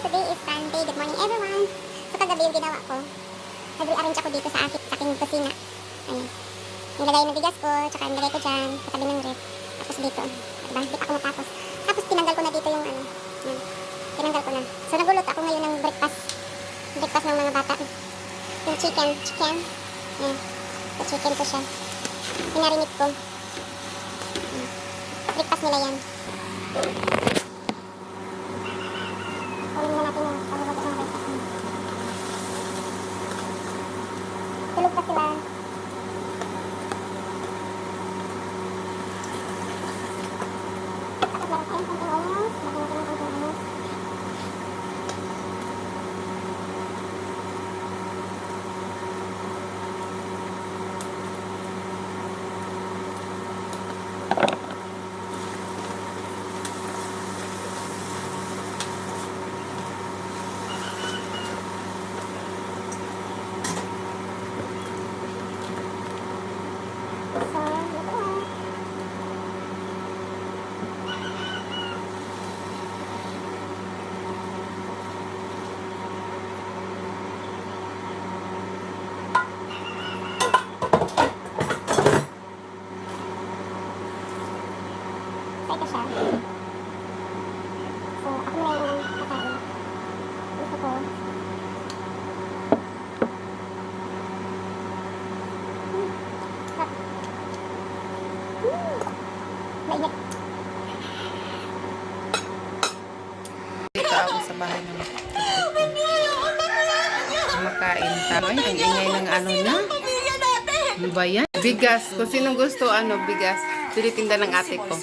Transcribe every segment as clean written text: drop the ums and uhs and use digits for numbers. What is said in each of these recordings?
Today is Sunday. Good morning everyone. So kagabi yung ginawa ko. Nag-rearrange ako dito sa aking kusina. Ayan. Nilagay yung bigas ko, tsaka nilagay ko dyan, katabi ng ref. Tapos dito. Diba? Di pa ako matapos. Tapos tinanggal ko na dito yung ano. Yan. Tinanggal ko na. So nagluluto ako ngayon ng breakfast. Breakfast ng mga bata. Yung chicken. Chicken. Yan. So chicken ko siya. Pinarinit ko. Yan. Breakfast nila yan. Kunin na natin yung pagluto ng breakfast. Tulog pa sila. Tapos meron tayong konting onions. Lagyan natin ng konting onions. Ito siya. So, ako na yung kakain. Gusto ko. Sarap. Mainit. Dito ako sa bahay ng kumakain. Tama yun, ang ingay ng ano na. Ano ba yan? Bigas. Kung sinong gusto, bigas. Tinitinda ng ate ko.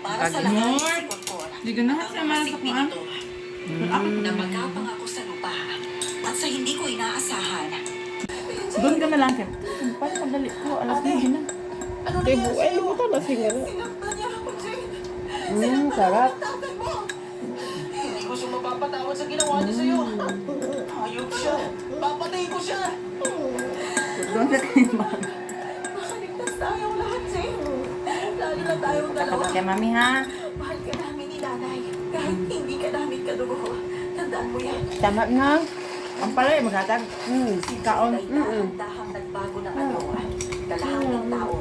Para sa lahat sa Sikotkor, Hindi ko na kasi mamasik masok din na. ito na magkapang ako sa lupa at sa hindi ko inaasahan. Doon ka na lang, Kim. Paano madali ko? Alas 9 na. Kay buhay, limutan na siguro. Sarap. Hindi ko siya mapapatawad sa ginawa niya sa'yo. Hayop siya. Papatay ko siya. Doon ka kayo ba? Makaligtas tayong lahat, Zay. Lalo na tayong dalawa. Kaya mami ha. Mahal ka namin ni nanay. Kahit hindi ka namin kadugo. Tandaan mo yan. Tama na. Ang pala maghatag. Kaon. Dahang nagbago ng ano. Kalahating tao.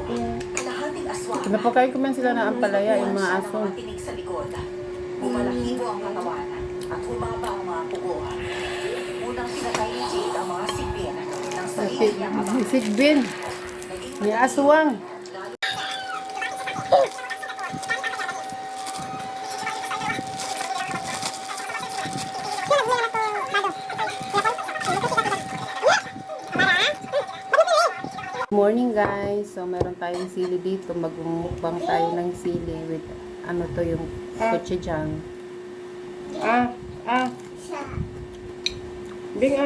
Kalahating aswang. Napakain ko man sila na ang palaya, yung mga aso. Mga tinig sa likod. Bumalahibo ang katawan at humaba ang mga pugo. Unang pinatay ni Jade ang mga sipin ng sarili niyang ama. Sigbin. Ni aswang. Morning guys. So meron tayong sili dito. Magmumukbang tayo ng sili with ano to yung gochujang. Bing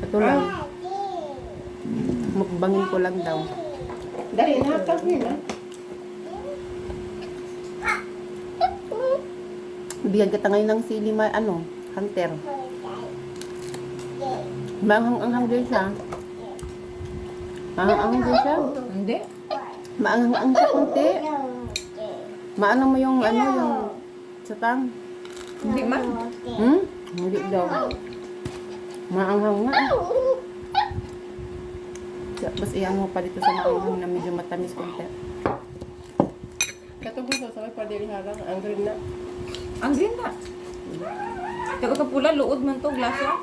Ito lang. Mukbangin ko lang daw. Dahil nahatag yun Bigyan kita ngayon ng sili hunter. Maanghang-anghang din siya. Maanghang-anghang din siya. Hindi. Maanghang-anghang siya konti. Maano mo yung yung satang? Hindi man. Hindi daw. Maanghang nga. Tapos iyan mo pa dito sa maanghang na medyo matamis konti. Katong sa sabay pa diri harang. Ang green na. Ang green na. Tago to pula luod man to glasya.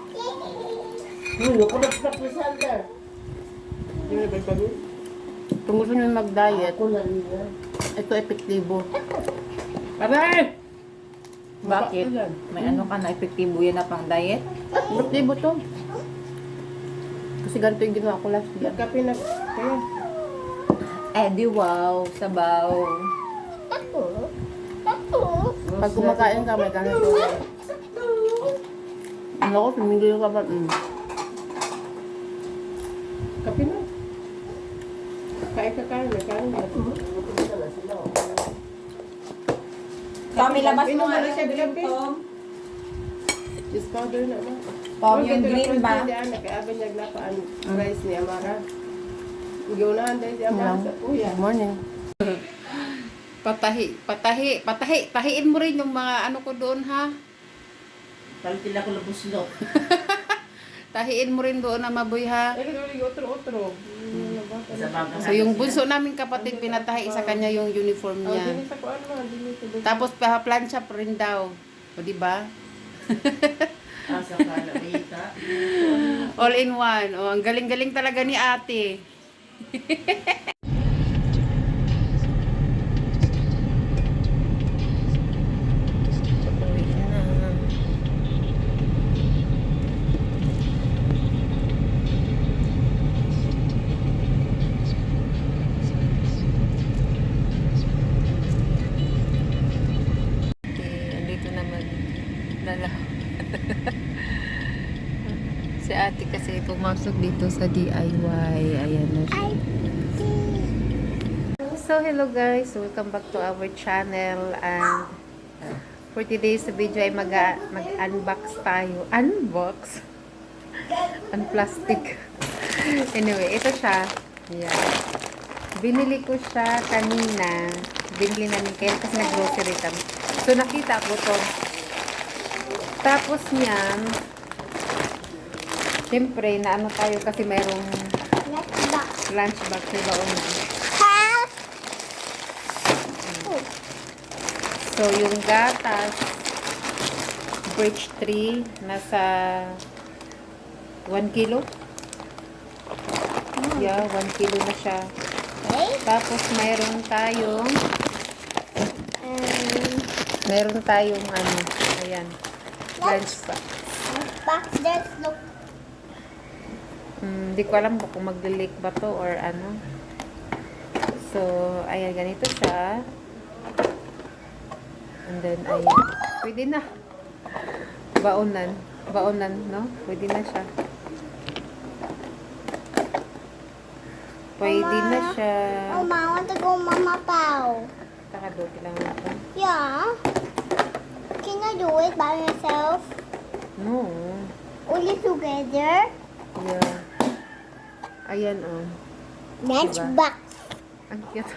Kung gusto nyo mag-diet, ito epektibo. Aray! Bakit? May ano ka na epektibo yan na pang diet? Epektibo to. Kasi ganito yung ginawa ko last year. Kape na. Kaya. Eh di wow, sabaw. Pag kumakain ka, may ganito. Ano ko, tumigil ka ba? Kape na. Kain ka kain. May kain na. Kami labas mo nga Inom na siya, yung gabi. Tom. Cheese powder na ba? Tom, yung green ba? Kaya abanyag na pa ang rice ni Amara. Gawunahan dahil si Amara sa kuya. Morning. Tahiin mo rin yung mga ano ko doon ha. Palitin ako labos lo. Tahiin mo rin doon na maboy ha. Eh, kasi otro-otro. Sa baga. So yung bunso naming kapatid, pinatahi sa kanya yung uniform Oh, niya. dinis ako ano, dinis ko. Tapos plancha pa rin daw. O di ba? Asa ka na kita. All in one. O, ang galing-galing talaga ni ate. Andito naman nala. Si ate kasi pumasok dito sa DIY. Ayan na siya. So hello guys, welcome back to our channel, and for today's video ay mag-unbox tayo. Unbox? Unplastic. Anyway, ito siya. Ayan. Binili ko siya kanina. Binili namin kayo kasi nag-grocery kami. So nakita ko to. Tapos niyan, siyempre, naano tayo kasi mayroong lunch box na baon. So, yung gatas, Bridge 3, nasa 1 kilo. Yeah, 1 kilo na siya. Tapos, mayroon tayong ano, ayan, lunch box. Box, there's no... Hindi ko alam kung magli-leak ba to or ano. So, ayan, ganito siya. And then, ayan. Pwede na. Baonan. Baonan, no? Pwede na siya. Pwede na siya. Oh, Ma, I want to go Mama Pao. Takadoki lang natin. Yeah. Can I do it by myself? No. Only together? Yeah. Ayan, oh. Lunch Diba? box. Ang cute.